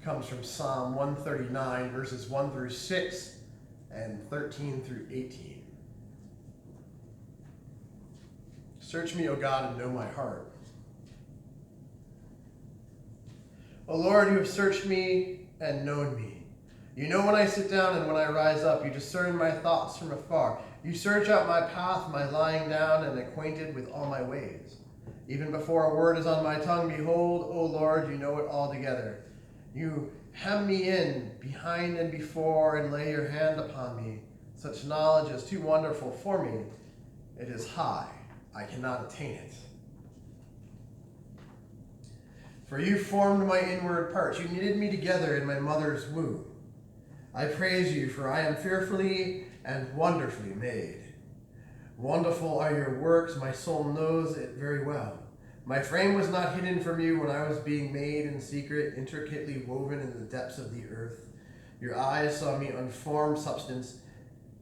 comes from Psalm 139, verses 1 through 6 and 13 through 18. Search me, O God, and know my heart. O Lord, you have searched me and known me. You know when I sit down and when I rise up. You discern my thoughts from afar. You search out my path, my lying down, and acquainted with all my ways. Even before a word is on my tongue, behold, O Lord, you know it altogether. You hem me in behind and before, and lay your hand upon me. Such knowledge is too wonderful for me. It is high. I cannot attain it. For you formed my inward parts. You knitted me together in my mother's womb. I praise you, for I am fearfully and wonderfully made. Wonderful are your works. My soul knows it very well. My frame was not hidden from you when I was being made in secret, intricately woven in the depths of the earth. Your eyes saw me unformed substance.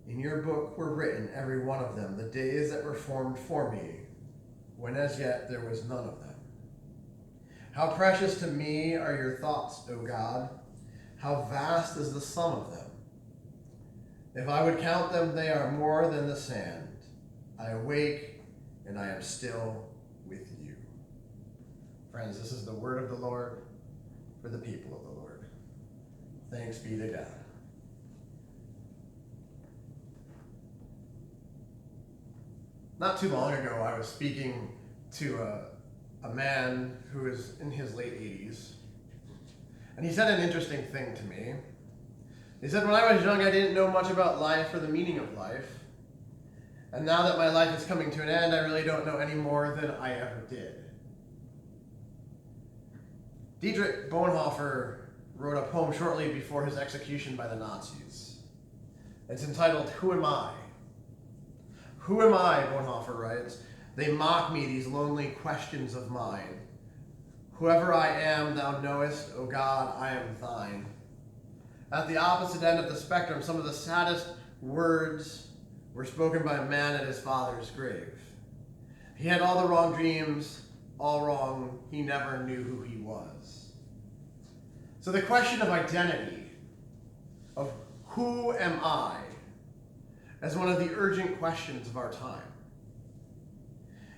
In your book were written, every one of them, the days that were formed for me, when as yet there was none of them. How precious to me are your thoughts, O God. How vast is the sum of them. If I would count them, they are more than the sand. I awake, and I am still with you. Friends, this is the word of the Lord for the people of the Lord. Thanks be to God. Not too long ago, I was speaking to a man who is in his late 80s, and he said an interesting thing to me. He said, when I was young, I didn't know much about life or the meaning of life, and now that my life is coming to an end, I really don't know any more than I ever did. Dietrich Bonhoeffer wrote a poem shortly before his execution by the Nazis. It's entitled, Who Am I? Who am I, Bonhoeffer writes, they mock me, these lonely questions of mine. Whoever I am, thou knowest, O God, I am thine. At the opposite end of the spectrum, some of the saddest words were spoken by a man at his father's grave. He had all the wrong dreams, all wrong, he never knew who he was. So the question of identity, of who am I, is one of the urgent questions of our time.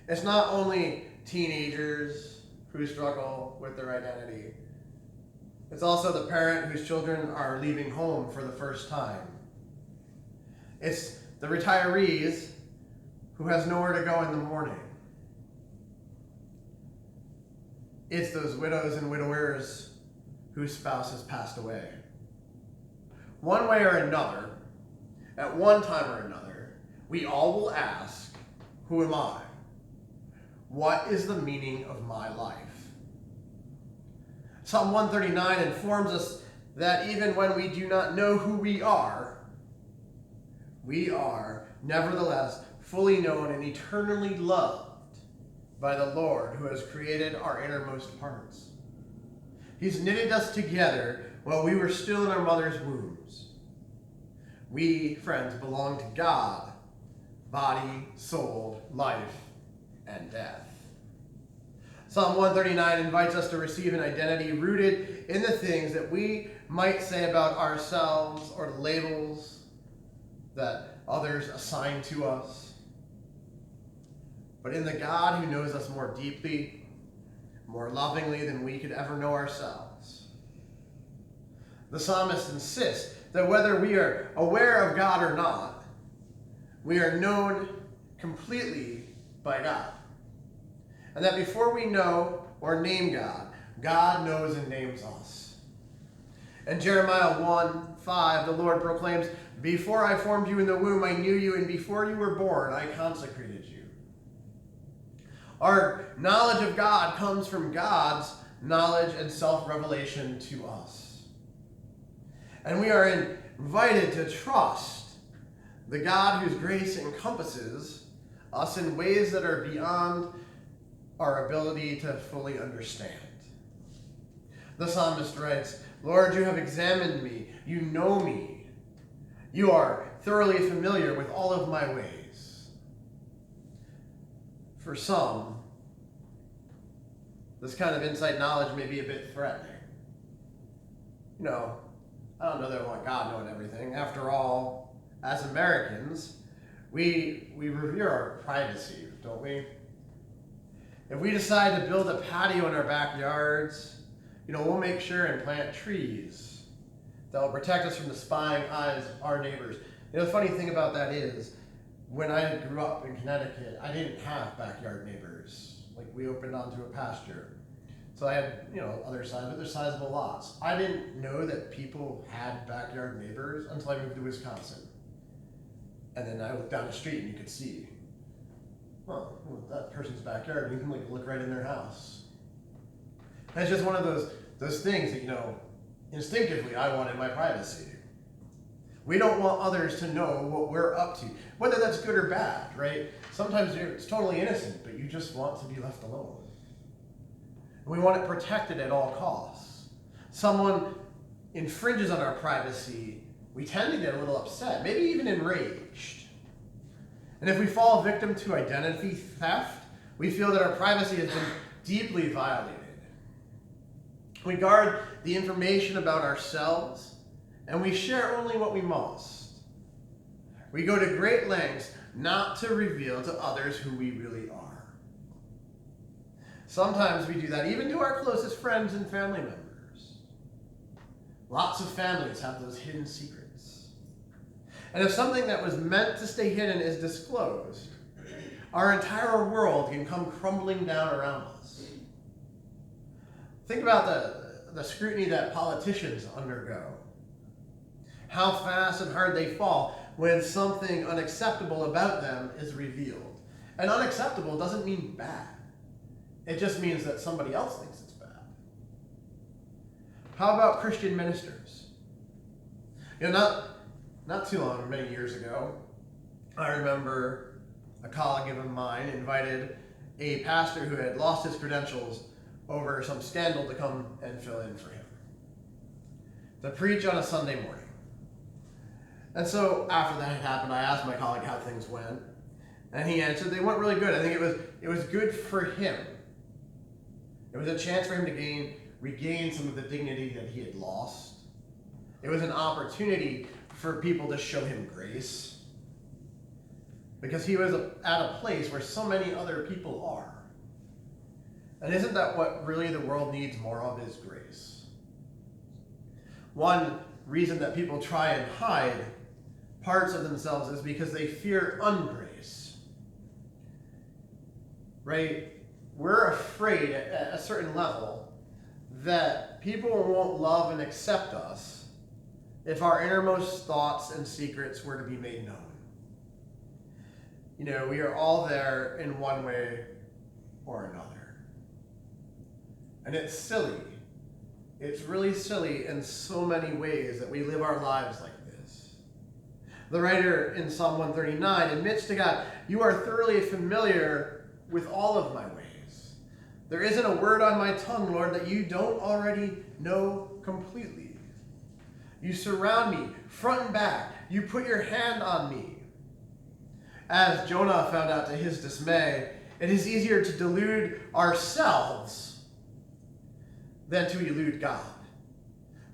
It's not only teenagers who struggle with their identity. It's also the parent whose children are leaving home for the first time. It's the retirees who has nowhere to go in the morning. It's those widows and widowers whose spouse has passed away. One way or another, at one time or another, we all will ask, who am I? What is the meaning of my life? Psalm 139 informs us that even when we do not know who we are nevertheless fully known and eternally loved by the Lord who has created our innermost parts. He's knitted us together while we were still in our mother's wombs. We, friends, belong to God, body, soul, life, and death. Psalm 139 invites us to receive an identity rooted in the things that we might say about ourselves or the labels that others assign to us, but in the God who knows us more deeply, more lovingly than we could ever know ourselves. The psalmist insists that whether we are aware of God or not, we are known completely by God. And that before we know or name God, God knows and names us. In Jeremiah 1:5, the Lord proclaims, before I formed you in the womb, I knew you, and before you were born, I consecrated you. Our knowledge of God comes from God's knowledge and self-revelation to us. And we are invited to trust the God whose grace encompasses us in ways that are beyond our ability to fully understand. The psalmist writes, Lord, you have examined me. You know me. You are thoroughly familiar with all of my ways. For some, this kind of insight knowledge may be a bit threatening. you know, I don't know that I want God knowing everything. After all, as Americans, we revere our privacy, don't we? If we decide to build a patio in our backyards, we'll make sure and plant trees that will protect us from the spying eyes of our neighbors. The funny thing about that is, when I grew up in Connecticut, I didn't have backyard neighbors. Like, we opened onto a pasture. So I had, other sizable lots. I didn't know that people had backyard neighbors until I moved to Wisconsin. And then I looked down the street and you could see, well, that person's backyard. You can look right in their house. And it's just one of those things that, instinctively I wanted my privacy. We don't want others to know what we're up to, whether that's good or bad, right? Sometimes it's totally innocent, but you just want to be left alone. We want it protected at all costs. Someone infringes on our privacy, we tend to get a little upset, maybe even enraged. And if we fall victim to identity theft, we feel that our privacy has been deeply violated. We guard the information about ourselves, and we share only what we must. We go to great lengths not to reveal to others who we really are. Sometimes we do that even to our closest friends and family members. Lots of families have those hidden secrets. And if something that was meant to stay hidden is disclosed, our entire world can come crumbling down around us. Think about the scrutiny that politicians undergo. How fast and hard they fall when something unacceptable about them is revealed. And unacceptable doesn't mean bad. It just means that somebody else thinks it's bad. How about Christian ministers? Not too long, many years ago, I remember a colleague of mine invited a pastor who had lost his credentials over some scandal to come and fill in for him, to preach on a Sunday morning. And so after that had happened, I asked my colleague how things went, and he answered they went really good. I think it was good for him. It was a chance for him to regain some of the dignity that he had lost. It was an opportunity for people to show him grace, because he was at a place where so many other people are. And isn't that what really the world needs more of, is grace? One reason that people try and hide parts of themselves is because they fear ungrace. Right? We're afraid at a certain level that people won't love and accept us if our innermost thoughts and secrets were to be made known. We are all there in one way or another. And it's silly. It's really silly in so many ways that we live our lives like this. The writer in Psalm 139 admits to God, "You are thoroughly familiar with all of my ways. There isn't a word on my tongue, Lord, that you don't already know completely. You surround me front and back. You put your hand on me." As Jonah found out to his dismay, it is easier to delude ourselves than to elude God.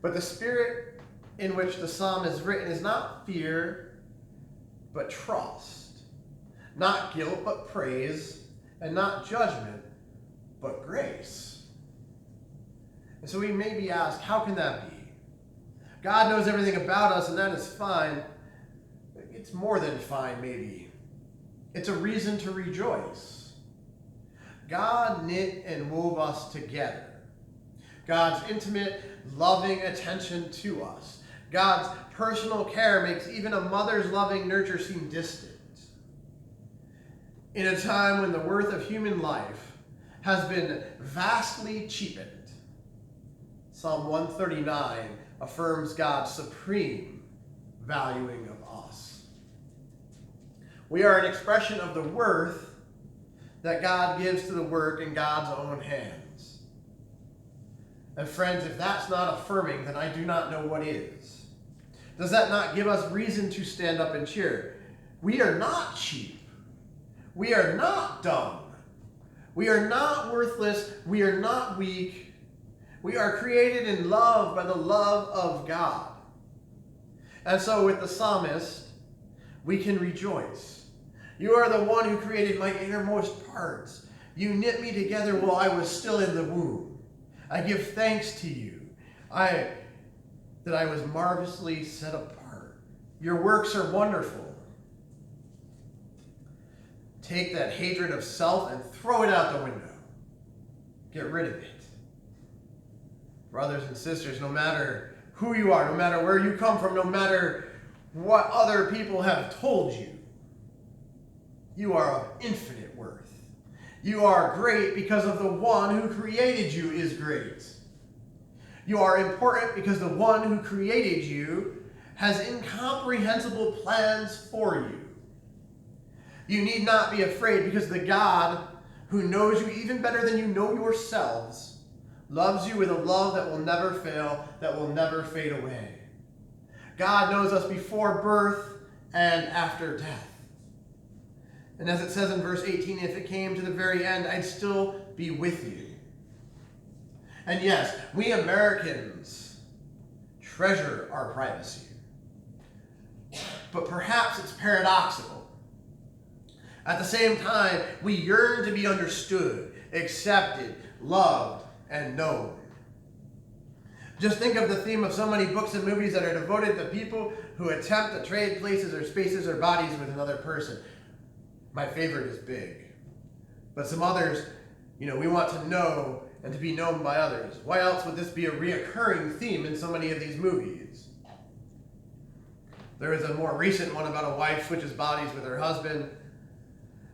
But the spirit in which the psalm is written is not fear, but trust. Not guilt, but praise. And not judgment, but grace. And so we may be asked, how can that be? God knows everything about us, and that is fine. It's more than fine, maybe. It's a reason to rejoice. God knit and wove us together. God's intimate, loving attention to us. God's personal care makes even a mother's loving nurture seem distant. In a time when the worth of human life has been vastly cheapened, Psalm 139 affirms God's supreme valuing of us. We are an expression of the worth that God gives to the work in God's own hands. And friends, if that's not affirming, then I do not know what is. Does that not give us reason to stand up and cheer? We are not cheap. We are not dumb. We are not worthless. We are not weak. We are created in love by the love of God. And so with the psalmist, we can rejoice. You are the one who created my innermost parts. You knit me together while I was still in the womb. I give thanks to you that I was marvelously set apart. Your works are wonderful. Take that hatred of self and throw it out the window. Get rid of it. Brothers and sisters, no matter who you are, no matter where you come from, no matter what other people have told you, you are of infinite worth. You are great because of the one who created you is great. You are important because the one who created you has incomprehensible plans for you. You need not be afraid because the God who knows you even better than you know yourselves loves you with a love that will never fail, that will never fade away. God knows us before birth and after death. And as it says in verse 18, if it came to the very end, I'd still be with you. And yes, we Americans treasure our privacy. But perhaps it's paradoxical. At the same time, we yearn to be understood, accepted, loved, and known. Just think of the theme of so many books and movies that are devoted to people who attempt to trade places or spaces or bodies with another person. My favorite is Big. But some others, we want to know and to be known by others. Why else would this be a reoccurring theme in so many of these movies? There is a more recent one about a wife switches bodies with her husband.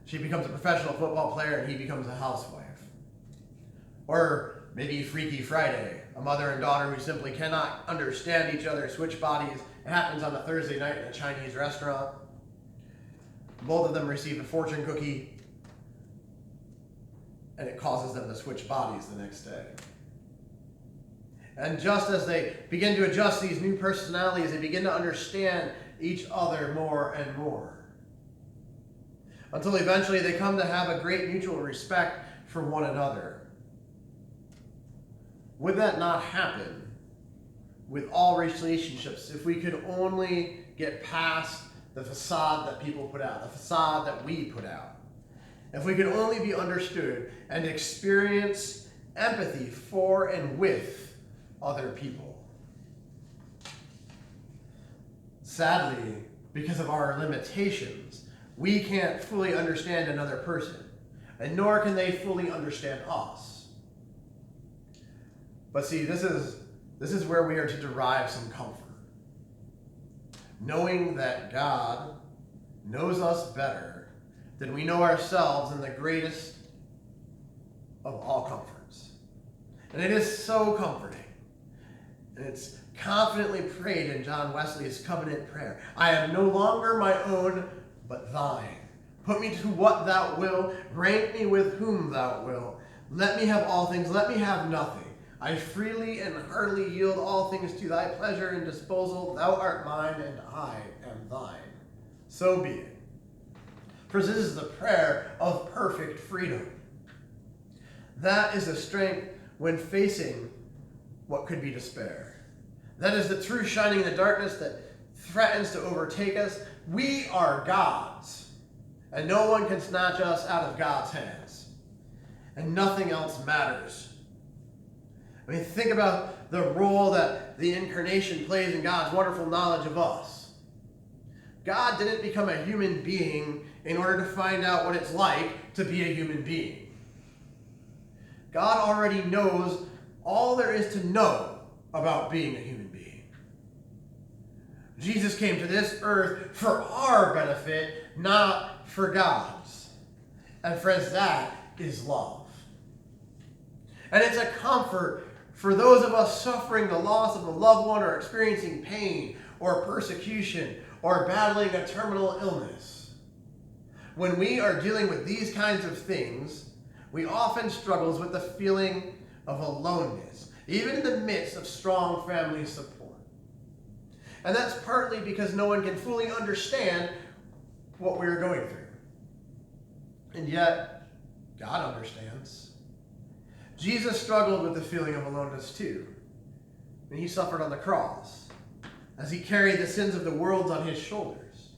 She becomes a professional football player and he becomes a housewife. Or maybe Freaky Friday, a mother and daughter who simply cannot understand each other, switch bodies. It happens on a Thursday night in a Chinese restaurant. Both of them receive a fortune cookie, and it causes them to switch bodies the next day. And just as they begin to adjust these new personalities, they begin to understand each other more and more. Until eventually they come to have a great mutual respect for one another. Would that not happen with all relationships if we could only get past the facade that people put out, the facade that we put out? If we could only be understood and experience empathy for and with other people. Sadly, because of our limitations, we can't fully understand another person, and nor can they fully understand us. But see, this is where we are to derive some comfort. Knowing that God knows us better than we know ourselves in the greatest of all comforts. And it is so comforting. And it's confidently prayed in John Wesley's covenant prayer. I am no longer my own, but thine. Put me to what thou wilt. Rank me with whom thou wilt. Let me have all things. Let me have nothing. I freely and heartily yield all things to thy pleasure and disposal. Thou art mine, and I am thine. So be it. For this is the prayer of perfect freedom. That is the strength when facing what could be despair. That is the truth shining in the darkness that threatens to overtake us. We are God's, and no one can snatch us out of God's hands. And nothing else matters. I mean, think about the role that the incarnation plays in God's wonderful knowledge of us. God didn't become a human being in order to find out what it's like to be a human being. God already knows all there is to know about being a human being. Jesus came to this earth for our benefit, not for God's. And friends, that is love. And it's a comfort for those of us suffering the loss of a loved one or experiencing pain or persecution or battling a terminal illness. When we are dealing with these kinds of things, we often struggle with the feeling of aloneness, even in the midst of strong family support. And that's partly because no one can fully understand what we're going through. And yet, God understands. Jesus struggled with the feeling of aloneness too, when he suffered on the cross, as he carried the sins of the world on his shoulders.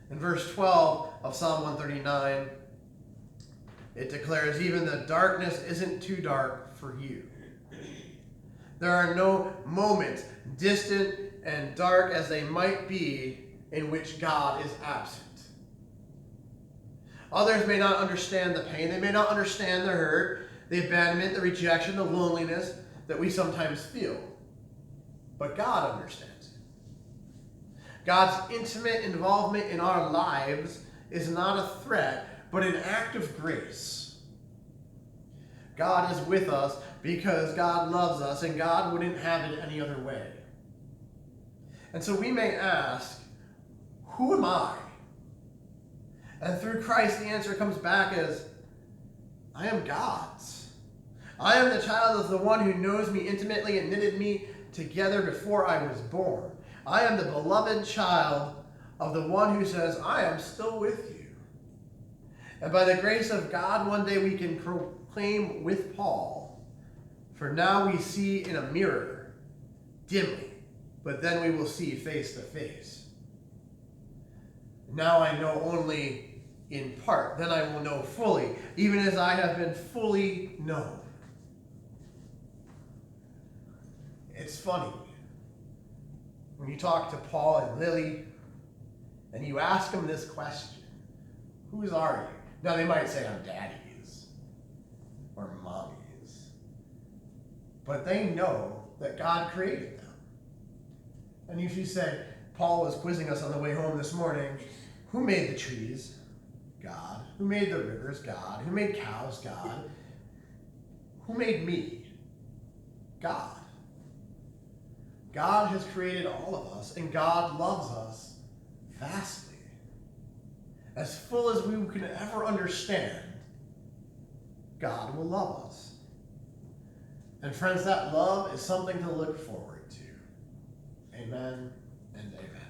In verse 12 of Psalm 139, it declares, even the darkness isn't too dark for you. There are no moments, distant and dark as they might be, in which God is absent. Others may not understand the pain. They may not understand the hurt, the abandonment, the rejection, the loneliness that we sometimes feel. But God understands it. God's intimate involvement in our lives is not a threat, but an act of grace. God is with us because God loves us, and God wouldn't have it any other way. And so we may ask, who am I? And through Christ, the answer comes back as, I am God's. I am the child of the one who knows me intimately and knitted me together before I was born. I am the beloved child of the one who says, I am still with you. And by the grace of God, one day we can proclaim with Paul, for now we see in a mirror, dimly, but then we will see face to face. Now I know only in part, then I will know fully, even as I have been fully known. It's funny. When you talk to Paul and Lily, and you ask them this question, whose are you? Now they might say, I'm daddy's, or mommy's. But they know that God created them. And if you say, Paul was quizzing us on the way home this morning, who made the trees? God. Who made the rivers? God. Who made cows? God. Who made me? God. God has created all of us, and God loves us vastly. As full as we can ever understand, God will love us. And friends, that love is something to look forward to. Amen and amen.